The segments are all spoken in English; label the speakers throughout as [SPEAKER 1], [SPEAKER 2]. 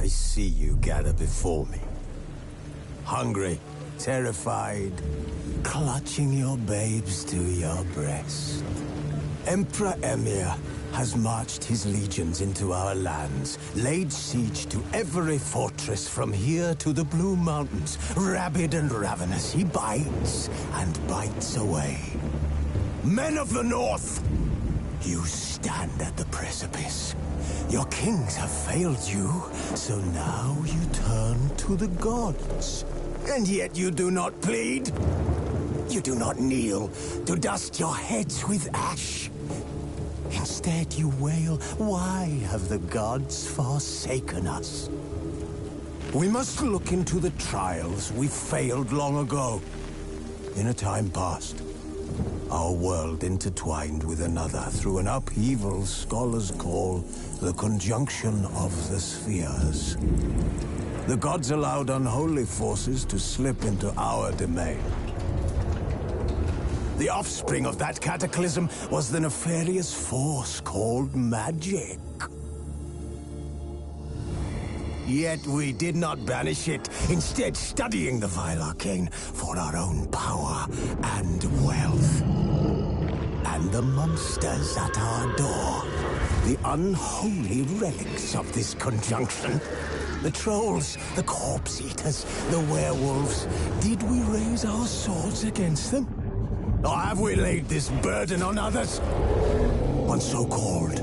[SPEAKER 1] I see you gather before me. Hungry, terrified, clutching your babes to your breast. Emperor Emir has marched his legions into our lands, laid siege to every fortress from here to the Blue Mountains. Rabid and ravenous, he bites and bites away. Men of the North, you stand at the precipice. Your kings have failed you, so now you turn to the gods. And yet you do not plead. You do not kneel to dust your heads with ash. Instead you wail, why have the gods forsaken us? We must look into the trials we failed long ago. In a time past, our world intertwined with another through an upheaval scholars call the conjunction of the spheres. The gods allowed unholy forces to slip into our domain. The offspring of that cataclysm was the nefarious force called magic. Yet we did not banish it, instead studying the vile arcane for our own power and wealth. And the monsters at our door, the unholy relics of this conjunction. The trolls, the corpse eaters, the werewolves. Did we raise our swords against them? Or have we laid this burden on others? On so-called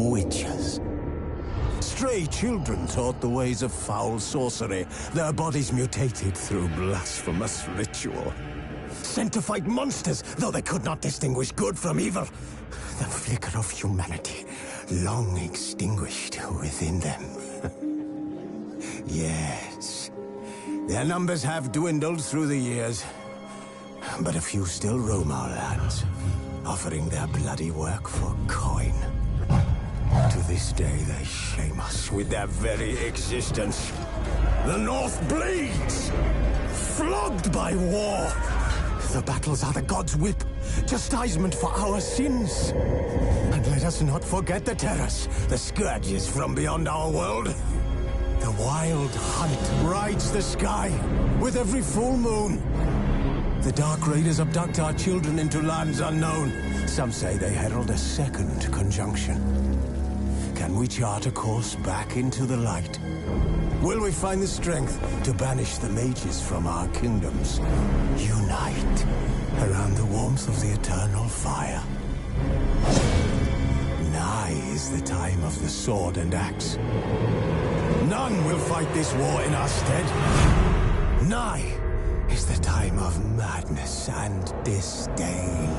[SPEAKER 1] witches. Stray children taught the ways of foul sorcery, their bodies mutated through blasphemous ritual. Sent to fight monsters, though they could not distinguish good from evil. The flicker of humanity, long extinguished within them. Yes, their numbers have dwindled through the years. But a few still roam our lands, offering their bloody work for coin. To this day, they shame us with their very existence. The North bleeds, flogged by war. The battles are the gods' whip, chastisement for our sins. And let us not forget the terrors, the scourges from beyond our world. The wild hunt rides the sky with every full moon. The Dark Raiders abduct our children into lands unknown. Some say they herald a second conjunction. Can we chart a course back into the light? Will we find the strength to banish the mages from our kingdoms? Unite around the warmth of the eternal fire. Nigh is the time of the sword and axe. None will fight this war in our stead. Nigh is the time of madness and disdain.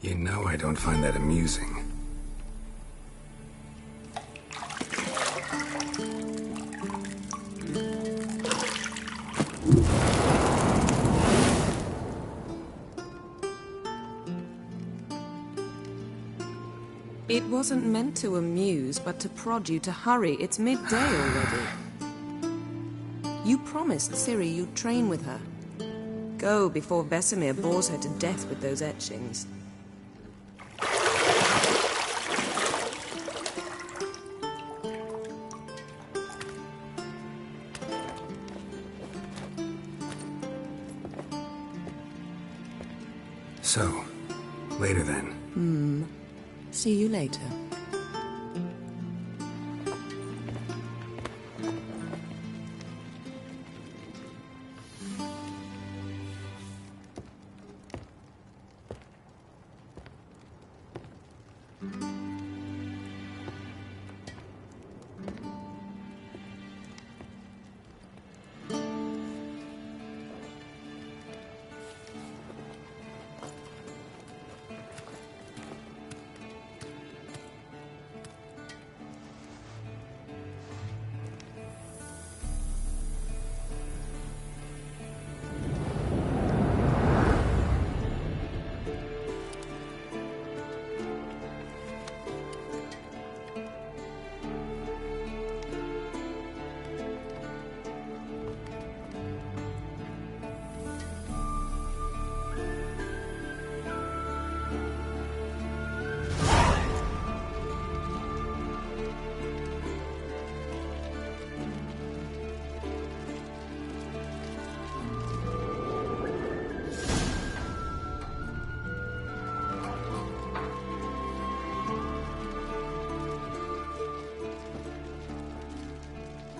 [SPEAKER 2] You know I don't find that amusing.
[SPEAKER 3] It wasn't meant to amuse, but to prod you to hurry. It's midday already. You promised Ciri you'd train with her. Go before Vesemir bores her to death with those etchings.
[SPEAKER 2] So, later then.
[SPEAKER 3] See you later.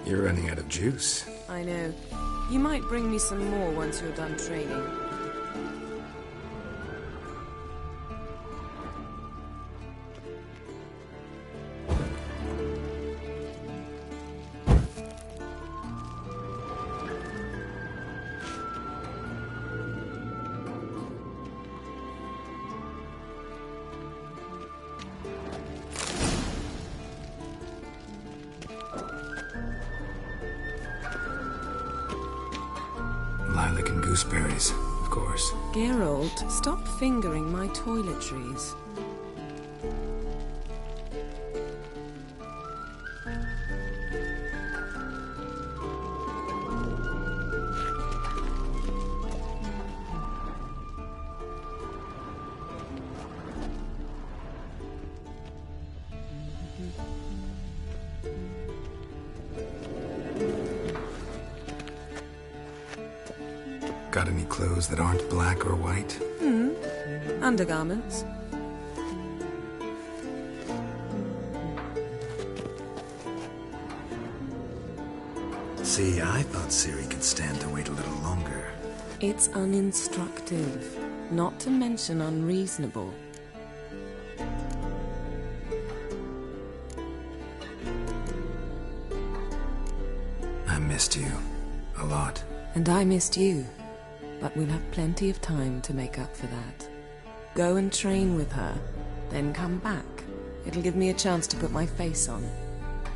[SPEAKER 2] You're running out of juice.
[SPEAKER 3] I know. You might bring me some more once you're done training.
[SPEAKER 2] Lilac and gooseberries, of course.
[SPEAKER 3] Geralt, stop fingering my toiletries.
[SPEAKER 2] Got any clothes that aren't black or white?
[SPEAKER 3] Undergarments.
[SPEAKER 2] See, I thought Ciri could stand to wait a little longer.
[SPEAKER 3] It's uninstructive, not to mention unreasonable.
[SPEAKER 2] I missed you. A lot.
[SPEAKER 3] And I missed you. But we'll have plenty of time to make up for that. Go and train with her, then come back. It'll give me a chance to put my face on.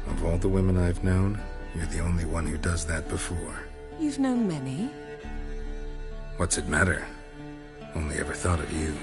[SPEAKER 2] Of all the women I've known, you're the only one who does that before.
[SPEAKER 3] You've known many.
[SPEAKER 2] What's it matter? Only ever thought of you.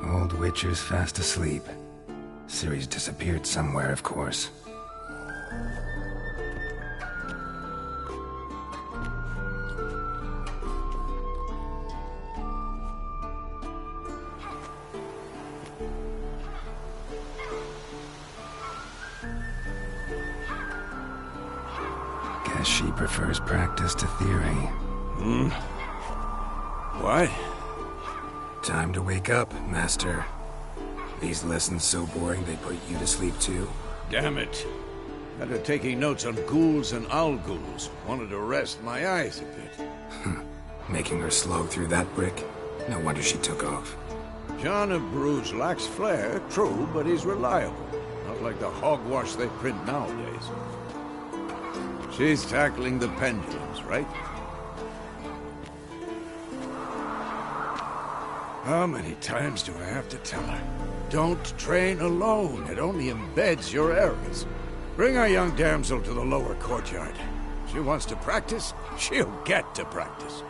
[SPEAKER 2] Old Witcher's fast asleep. Ciri's disappeared somewhere, of course. Guess she prefers practice to theory.
[SPEAKER 4] What?
[SPEAKER 2] Time to wake up, Master. These lessons so boring they put you to sleep too?
[SPEAKER 4] Damn it. After taking notes on ghouls and owl-ghouls, wanted to rest my eyes a bit.
[SPEAKER 2] Making her slog through that brick? No wonder she took off.
[SPEAKER 4] John of Bruges lacks flair, true, but he's reliable. Not like the hogwash they print nowadays. She's tackling the pendulums, right? How many times do I have to tell her? Don't train alone. It only embeds your errors. Bring our young damsel to the lower courtyard. She wants to practice, she'll get to practice.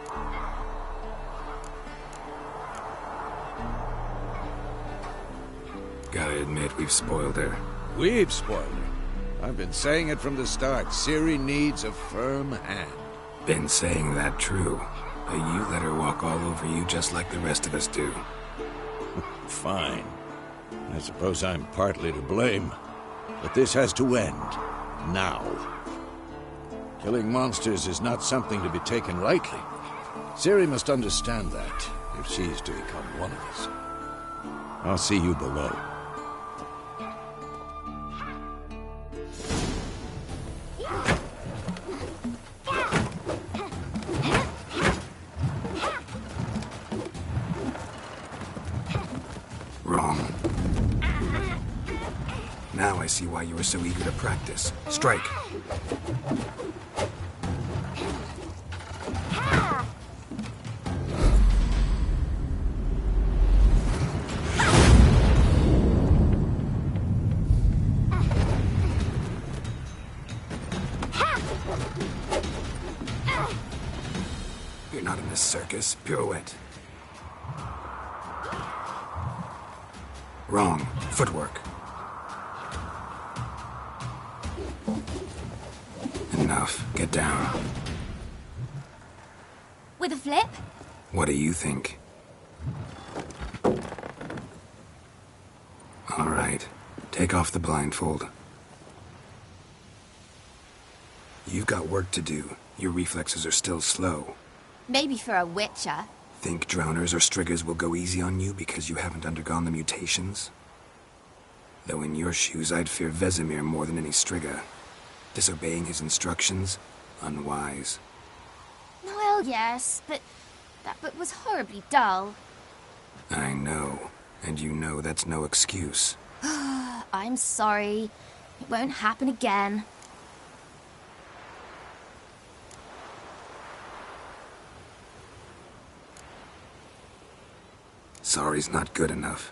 [SPEAKER 2] Gotta admit, we've spoiled her.
[SPEAKER 4] We've spoiled her. I've been saying it from the start. Ciri needs a firm hand.
[SPEAKER 2] Been saying that true. But you let her walk all over you just like the rest of us do.
[SPEAKER 4] Fine. I suppose I'm partly to blame. But this has to end. Now. Killing monsters is not something to be taken lightly. Ciri must understand that, if she's to become one of us. I'll see you below.
[SPEAKER 2] Wrong. Now I see why you were so eager to practice. Strike. You're not in this circus. Pirouette. Wrong. Footwork. Enough. Get down.
[SPEAKER 5] With a flip?
[SPEAKER 2] What do you think? All right. Take off the blindfold. You've got work to do. Your reflexes are still slow.
[SPEAKER 5] Maybe for a witcher.
[SPEAKER 2] Think drowners or striggers will go easy on you because you haven't undergone the mutations? Though in your shoes, I'd fear Vesemir more than any strigger. Disobeying his instructions? Unwise.
[SPEAKER 5] Well, yes, but that book was horribly dull.
[SPEAKER 2] I know. And you know that's no excuse.
[SPEAKER 5] I'm sorry. It won't happen again.
[SPEAKER 2] Sorry's not good enough.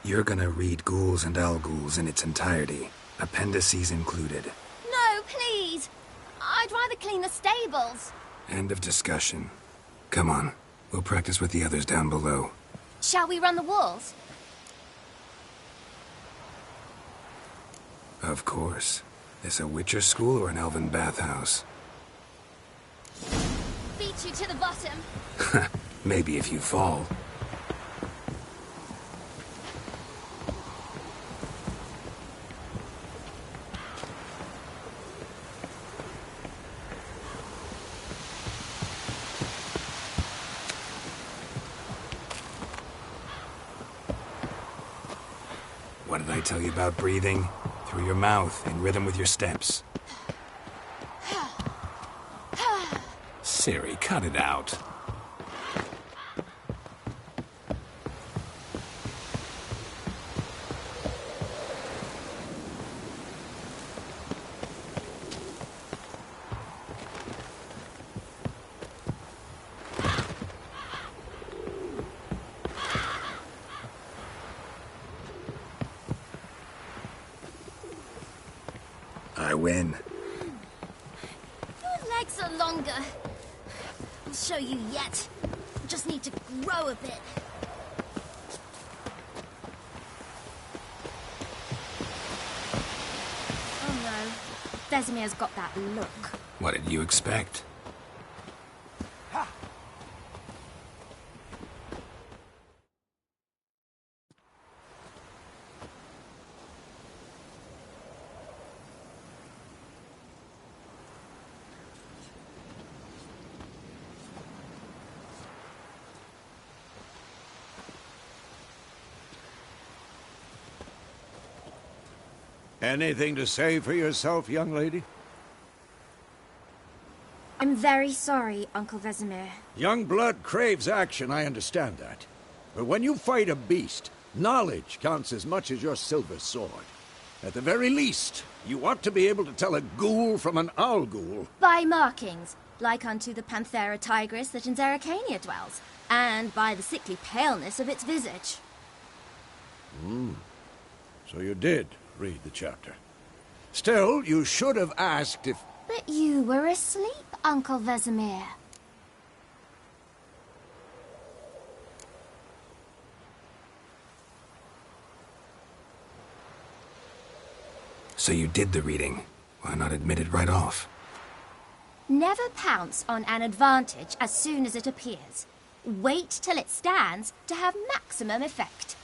[SPEAKER 2] You're gonna read Ghouls and Owl-Ghouls in its entirety, appendices included.
[SPEAKER 5] No, please! I'd rather clean the stables.
[SPEAKER 2] End of discussion. Come on, we'll practice with the others down below.
[SPEAKER 5] Shall we run the walls?
[SPEAKER 2] Of course. This a Witcher school or an elven bathhouse?
[SPEAKER 5] Beat you to the bottom.
[SPEAKER 2] Maybe if you fall. What did I tell you about breathing? Through your mouth, in rhythm with your steps. Ciri, cut it out. I win.
[SPEAKER 5] Your legs are longer. I'll show you yet. Just need to grow a bit. Vesemir's got that look.
[SPEAKER 2] What did you expect?
[SPEAKER 4] Anything to say for yourself, young lady?
[SPEAKER 5] I'm very sorry, Uncle Vesemir.
[SPEAKER 4] Young blood craves action, I understand that. But when you fight a beast, knowledge counts as much as your silver sword. At the very least, you ought to be able to tell a ghoul from an owl ghoul.
[SPEAKER 5] By markings, like unto the Panthera tigris that in Zeracania dwells, and by the sickly paleness of its visage.
[SPEAKER 4] So you did read the chapter. Still, you should have asked if...
[SPEAKER 5] But you were asleep, Uncle Vesemir.
[SPEAKER 2] So you did the reading. Why not admit it right off?
[SPEAKER 5] Never pounce on an advantage as soon as it appears. Wait till it stands to have maximum effect.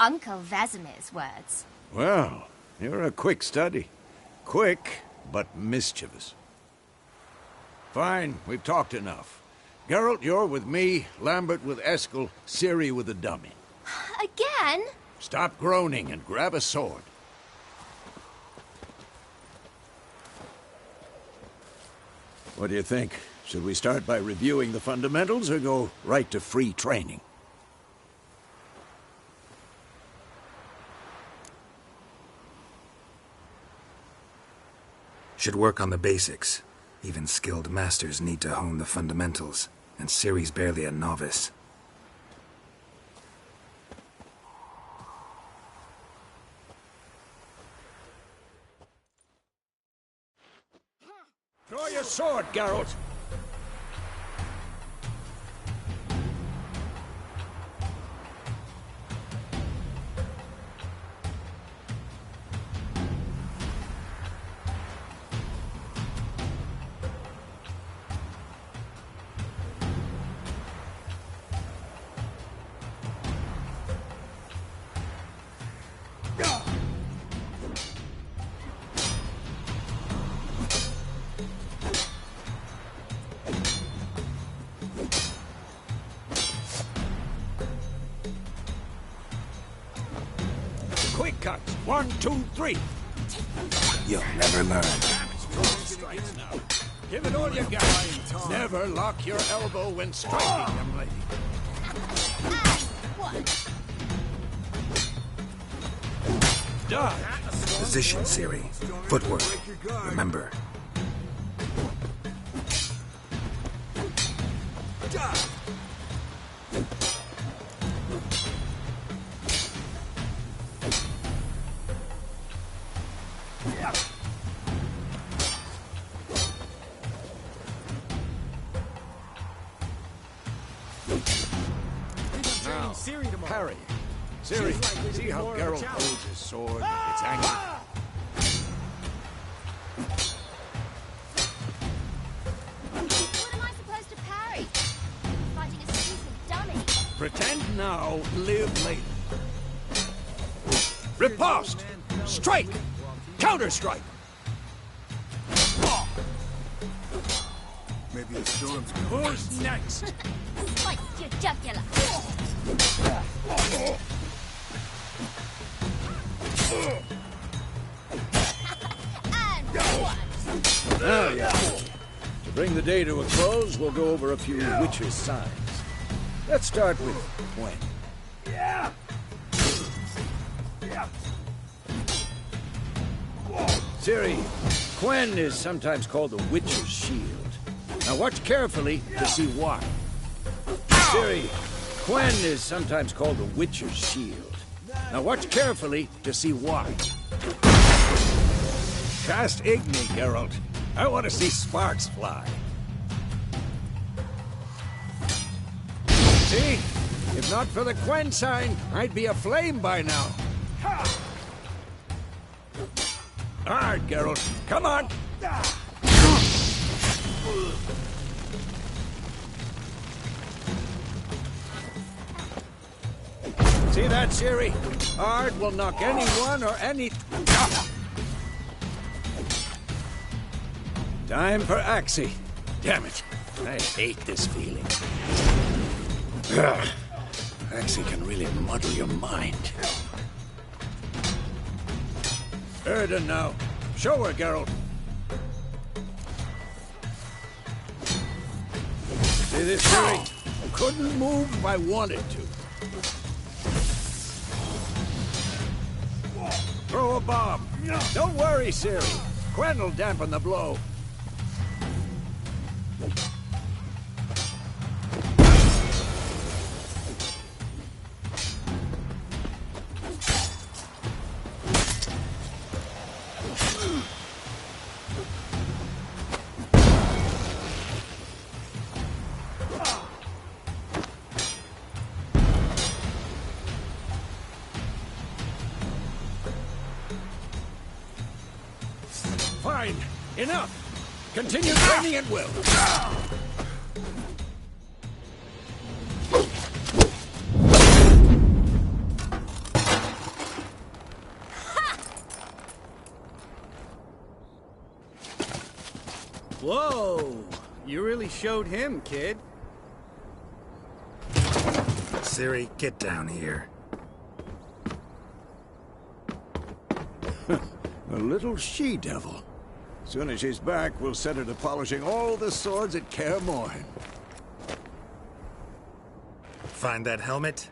[SPEAKER 5] Uncle Vesemir's words.
[SPEAKER 4] Well, you're a quick study. Quick, but mischievous. Fine, we've talked enough. Geralt, you're with me, Lambert with Eskel, Ciri with the dummy.
[SPEAKER 5] Again?
[SPEAKER 4] Stop groaning and grab a sword. What do you think? Should we start by reviewing the fundamentals or go right to free training?
[SPEAKER 2] Should work on the basics. Even skilled masters need to hone the fundamentals, and Ciri's barely a novice.
[SPEAKER 4] Draw your sword, Geralt! Quick cut! 1, 2, 3!
[SPEAKER 2] You'll never learn.
[SPEAKER 4] Strikes now. Give it all you got. Never lock your elbow when striking, young lady. Done.
[SPEAKER 2] Position, Ciri. Footwork. Remember.
[SPEAKER 4] Now, parry. Ciri, see how Geralt holds his sword? It's angry.
[SPEAKER 5] What am I supposed to parry? Fighting a stupid dummy.
[SPEAKER 4] Pretend now, live later. Riposte! Strike! Counter-strike!
[SPEAKER 1] Maybe the storm's
[SPEAKER 4] Who's next?
[SPEAKER 5] Slice your jugular. And one.
[SPEAKER 4] Oh, yeah. To bring the day to a close, we'll go over a few witches' signs. Let's start with Gwen. Ciri, Gwen is sometimes called the Witcher's Shield. Now watch carefully to see why. Ciri, Gwen is sometimes called the Witcher's Shield. Now watch carefully to see why. Cast Igni, Geralt. I want to see sparks fly. See? If not for the Gwen sign, I'd be aflame by now. Hard, Geralt. Come on! See that, Ciri? Hard will knock anyone or any... Time for Axie. Damn it. I hate this feeling. Axie can really muddle your mind. Erden now. Show her, Geralt. See this, Ciri? Couldn't move if I wanted to. Throw a bomb. Don't worry, Ciri. Quen will dampen the blow. Fine. Enough. Continue training at will.
[SPEAKER 6] Whoa! You really showed him, kid.
[SPEAKER 2] Ciri, get down here.
[SPEAKER 4] A little she-devil. Soon as she's back, we'll set her to polishing all the swords at Kaer Morhen.
[SPEAKER 2] Find that helmet?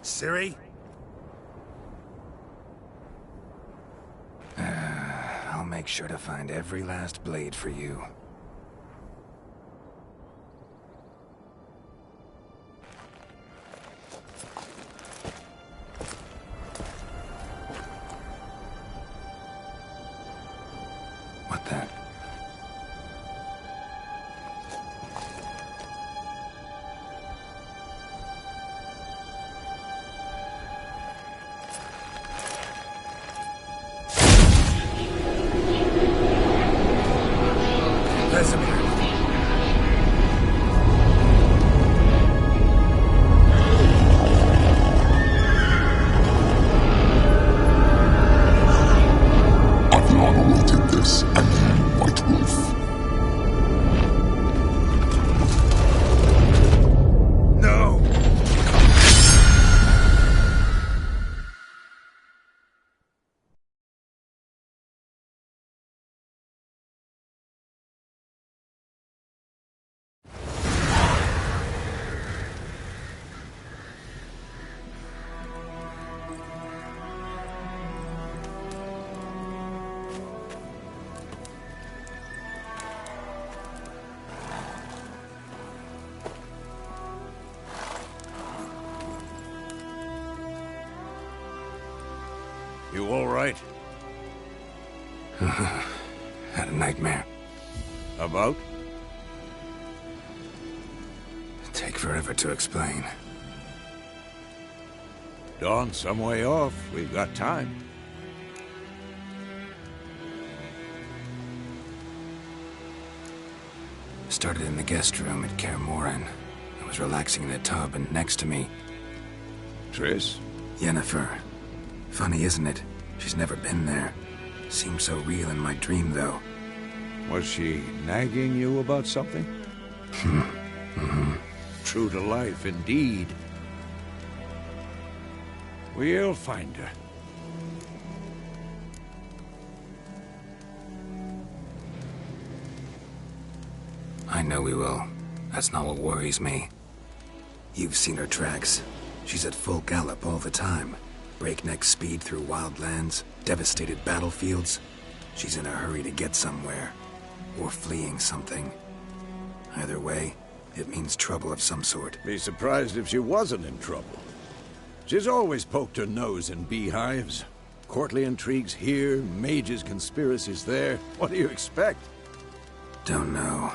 [SPEAKER 2] Ciri? I'll make sure to find every last blade for you. What the? Vesemir.
[SPEAKER 7] Aviana will take this, and you, White Wolf.
[SPEAKER 2] No!
[SPEAKER 4] You all right?
[SPEAKER 2] Had a nightmare.
[SPEAKER 4] About?
[SPEAKER 2] Take forever to explain.
[SPEAKER 4] Dawn's some way off. We've got time.
[SPEAKER 2] Started in the guest room at Kaer Morhen. I was relaxing in a tub, and next to me,
[SPEAKER 4] Triss?
[SPEAKER 2] Yennefer. Funny, isn't it? She's never been there. Seemed so real in my dream, though.
[SPEAKER 4] Was she nagging you about something? True to life, indeed. We'll find her.
[SPEAKER 2] I know we will. That's not what worries me. You've seen her tracks. She's at full gallop all the time. Breakneck speed through wildlands, devastated battlefields. She's in a hurry to get somewhere. Or fleeing something. Either way, it means trouble of some sort.
[SPEAKER 4] Be surprised if she wasn't in trouble. She's always poked her nose in beehives. Courtly intrigues here, mages' conspiracies there. What do you expect?
[SPEAKER 2] Don't know.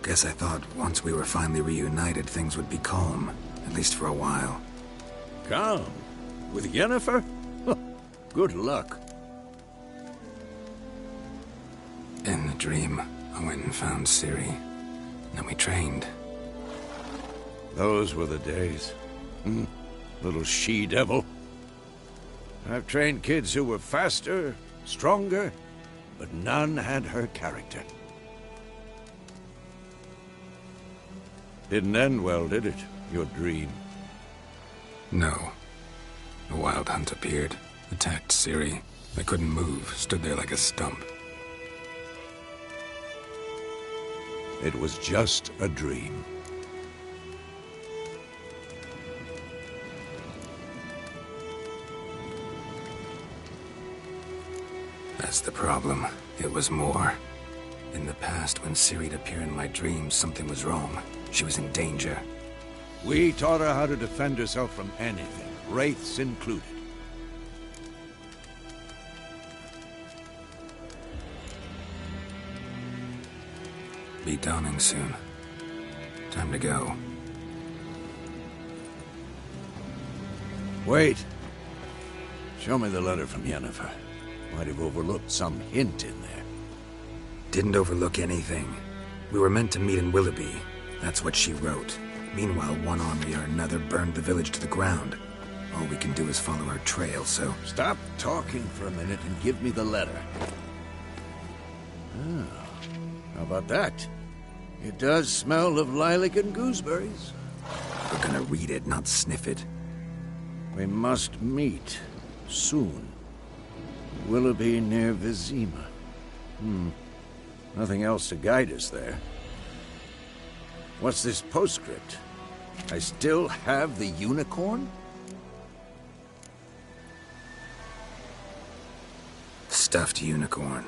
[SPEAKER 2] Guess I thought once we were finally reunited, things would be calm. At least for a while.
[SPEAKER 4] Calm? With Yennefer? Good luck.
[SPEAKER 2] In the dream, I went and found Ciri. Then we trained.
[SPEAKER 4] Those were the days. Little she-devil. I've trained kids who were faster, stronger, but none had her character. Didn't end well, did it? Your dream?
[SPEAKER 2] No. A wild hunt appeared, attacked Ciri. I couldn't move, stood there like a stump.
[SPEAKER 4] It was just a dream.
[SPEAKER 2] That's the problem. It was more. In the past, when Ciri'd appear in my dreams, something was wrong. She was in danger.
[SPEAKER 4] We taught her how to defend herself from anything, wraiths included.
[SPEAKER 2] Be dawning soon. Time to go.
[SPEAKER 4] Wait. Show me the letter from Yennefer. Might have overlooked some hint in there.
[SPEAKER 2] Didn't overlook anything. We were meant to meet in Willoughby. That's what she wrote. Meanwhile, one army or another burned the village to the ground. All we can do is follow her trail, so...
[SPEAKER 4] Stop talking for a minute and give me the letter. How about that? It does smell of lilac and gooseberries.
[SPEAKER 2] We're gonna read it, not sniff it.
[SPEAKER 4] We must meet. Soon. Willoughby near Vizima. Nothing else to guide us there. What's this postscript? I still have the unicorn?
[SPEAKER 2] Stuffed unicorn.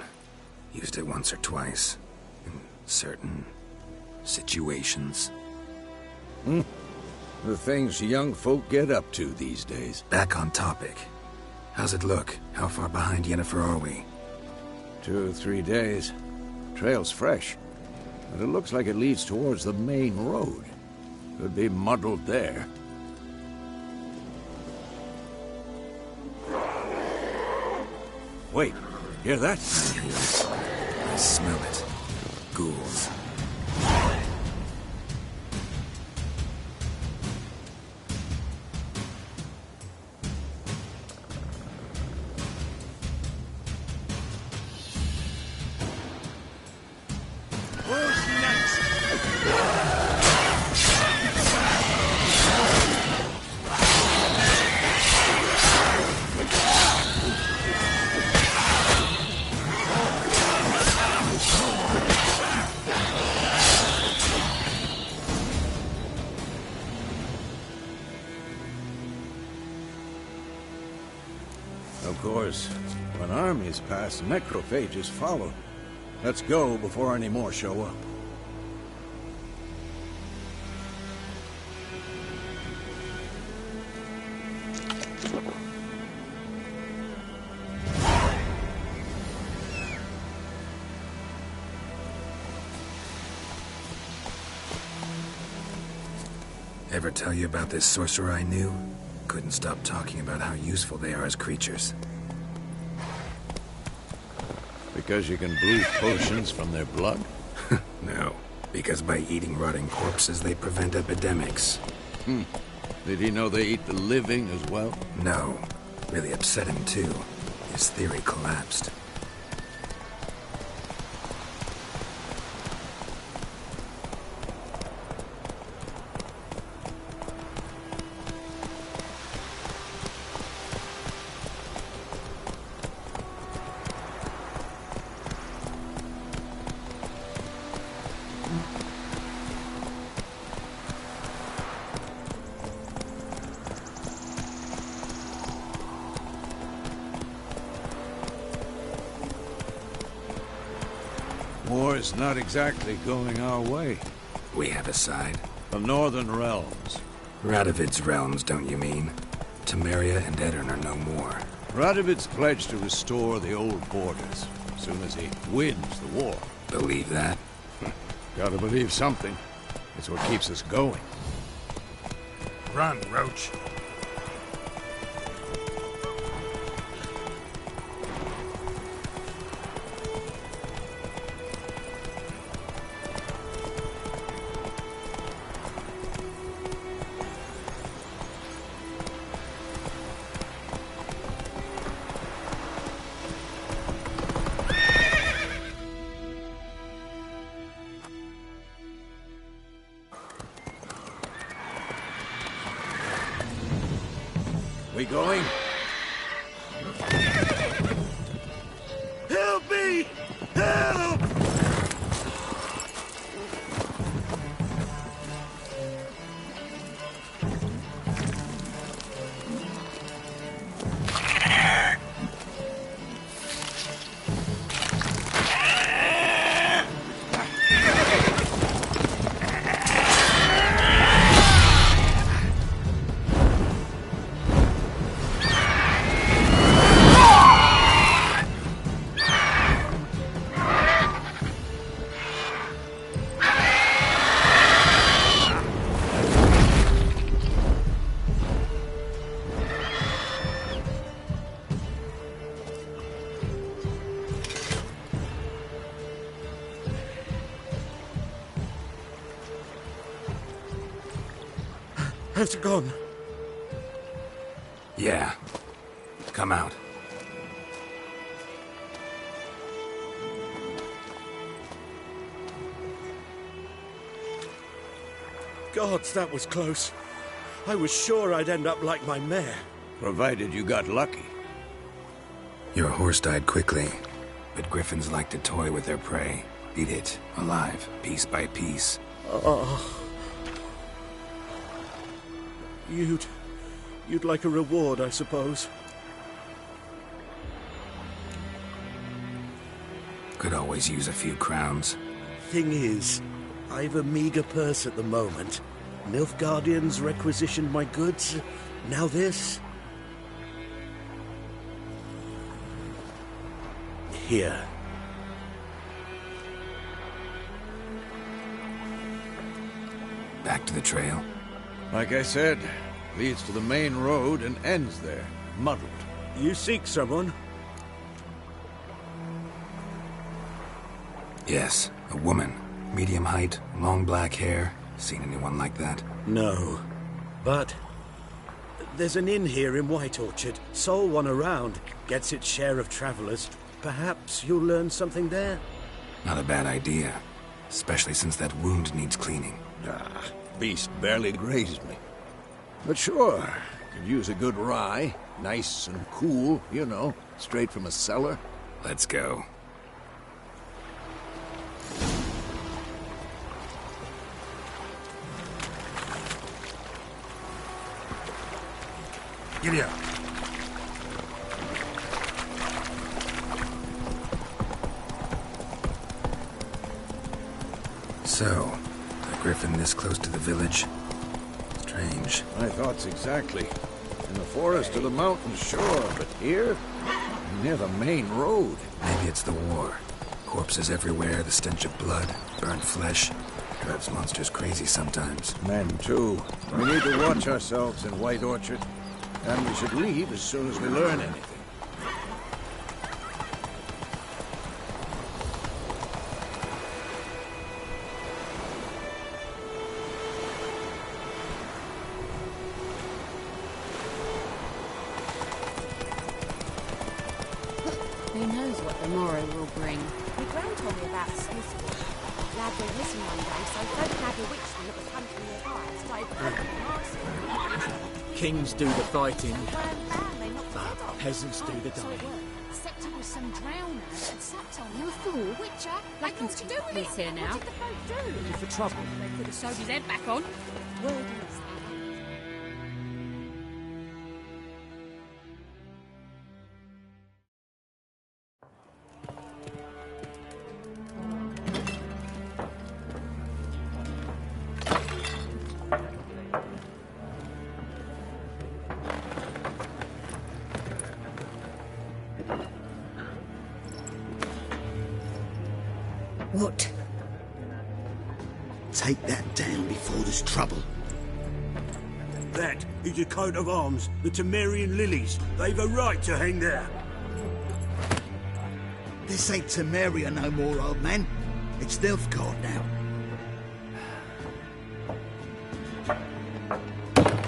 [SPEAKER 2] Used it once or twice. In certain... situations.
[SPEAKER 4] The things young folk get up to these days.
[SPEAKER 2] Back on topic. How's it look? How far behind Yennefer are we?
[SPEAKER 4] 2 or 3 days. Trail's fresh. But it looks like it leads towards the main road. Could be muddled there. Wait, hear that?
[SPEAKER 2] I hear it. I smell it. Ghouls.
[SPEAKER 4] Of course, when armies pass, necrophages follow. Let's go before any more show up.
[SPEAKER 2] Ever tell you about this sorcerer I knew? Couldn't stop talking about how useful they are as creatures.
[SPEAKER 4] Because you can brew potions from their blood?
[SPEAKER 2] No, because by eating rotting corpses, they prevent epidemics.
[SPEAKER 4] Did he know they eat the living as well?
[SPEAKER 2] No, really upset him too. His theory collapsed.
[SPEAKER 4] War's not exactly going our way.
[SPEAKER 2] We have a side.
[SPEAKER 4] The Northern Realms.
[SPEAKER 2] Radovid's realms, don't you mean? Temeria and Edirn are no more.
[SPEAKER 4] Radovid's pledged to restore the old borders, as soon as he wins the war.
[SPEAKER 2] Believe that?
[SPEAKER 4] Gotta believe something. It's what keeps us going.
[SPEAKER 8] Run, Roach.
[SPEAKER 4] we going?
[SPEAKER 1] Help me! Help!
[SPEAKER 8] Has it gone?
[SPEAKER 2] Yeah. Come out.
[SPEAKER 8] Gods, that was close. I was sure I'd end up like my mare.
[SPEAKER 4] Provided you got lucky.
[SPEAKER 2] Your horse died quickly, but griffins like to toy with their prey. Eat it, alive, piece by piece.
[SPEAKER 8] Oh. You'd like a reward, I suppose.
[SPEAKER 2] Could always use a few crowns.
[SPEAKER 8] Thing is, I've a meager purse at the moment. Nilfgaardians requisitioned my goods. Now this. Here.
[SPEAKER 2] Back to the trail.
[SPEAKER 4] Like I said, leads to the main road and ends there, muddled.
[SPEAKER 8] You seek someone?
[SPEAKER 2] Yes, a woman. Medium height, long black hair. Seen anyone like that?
[SPEAKER 8] No. But there's an inn here in White Orchard. Sole one around. Gets its share of travelers. Perhaps you'll learn something there?
[SPEAKER 2] Not a bad idea. Especially since that wound needs cleaning.
[SPEAKER 4] Ah, beast barely grazed me. But sure, could use a good rye. Nice and cool, you know, straight from a cellar.
[SPEAKER 2] Let's go. Giddy up. So, a griffin this close to the village? Strange.
[SPEAKER 4] My thoughts exactly. In the forest or the mountains, sure, but here? Near the main road.
[SPEAKER 2] Maybe it's the war. Corpses everywhere, the stench of blood, burnt flesh. Drives monsters crazy sometimes.
[SPEAKER 4] Men, too. We need to watch ourselves in White Orchard. And we should leave as soon as we learn anything.
[SPEAKER 9] Who knows what the morrow will bring?
[SPEAKER 10] My gran told me about a smith. Lad went missing one day, so folk had a witch that was hunting nearby. Started poking and
[SPEAKER 6] Kings do the fighting.
[SPEAKER 10] but
[SPEAKER 6] Peasants do the dying.
[SPEAKER 9] Except it was some drowner that sat on you a fool. Witcher, Blacken's to do with it. Here now.
[SPEAKER 10] what did the folk do?
[SPEAKER 6] Looking for trouble.
[SPEAKER 9] They could have sewed his head back on.
[SPEAKER 10] Word is,
[SPEAKER 11] What? Take that down before there's trouble.
[SPEAKER 8] That is a coat of arms, the Temerian lilies. They've a right to hang there.
[SPEAKER 11] This ain't Temeria no more, old man. It's Nilfgaard now.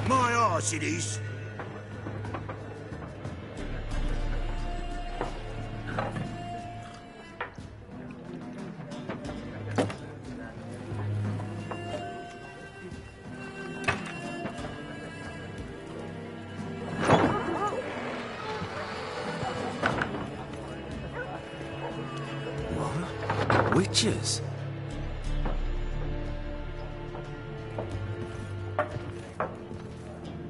[SPEAKER 8] My arse it is.
[SPEAKER 2] witches.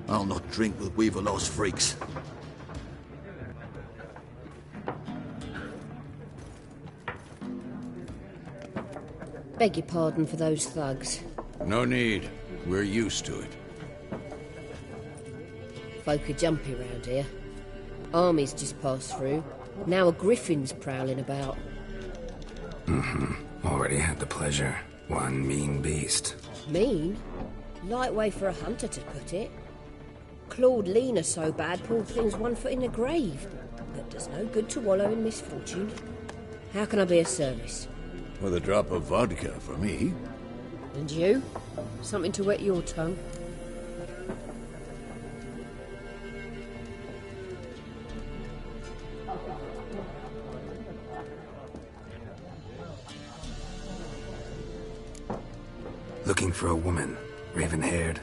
[SPEAKER 11] I'll not drink with Weaverlost freaks.
[SPEAKER 10] Beg your pardon for those thugs.
[SPEAKER 4] No need. We're used to it.
[SPEAKER 10] Folk are jumpy round here. Armies just passed through. Now a griffin's prowling about.
[SPEAKER 2] Already had the pleasure. One mean beast.
[SPEAKER 10] Mean? Light way for a hunter to put it. Clawed Lena so bad, poor thing's 1 foot in the grave. But does no good to wallow in misfortune. How can I be of service?
[SPEAKER 4] With a drop of vodka for me.
[SPEAKER 10] And you? Something to wet your tongue?
[SPEAKER 2] Looking for a woman, raven-haired,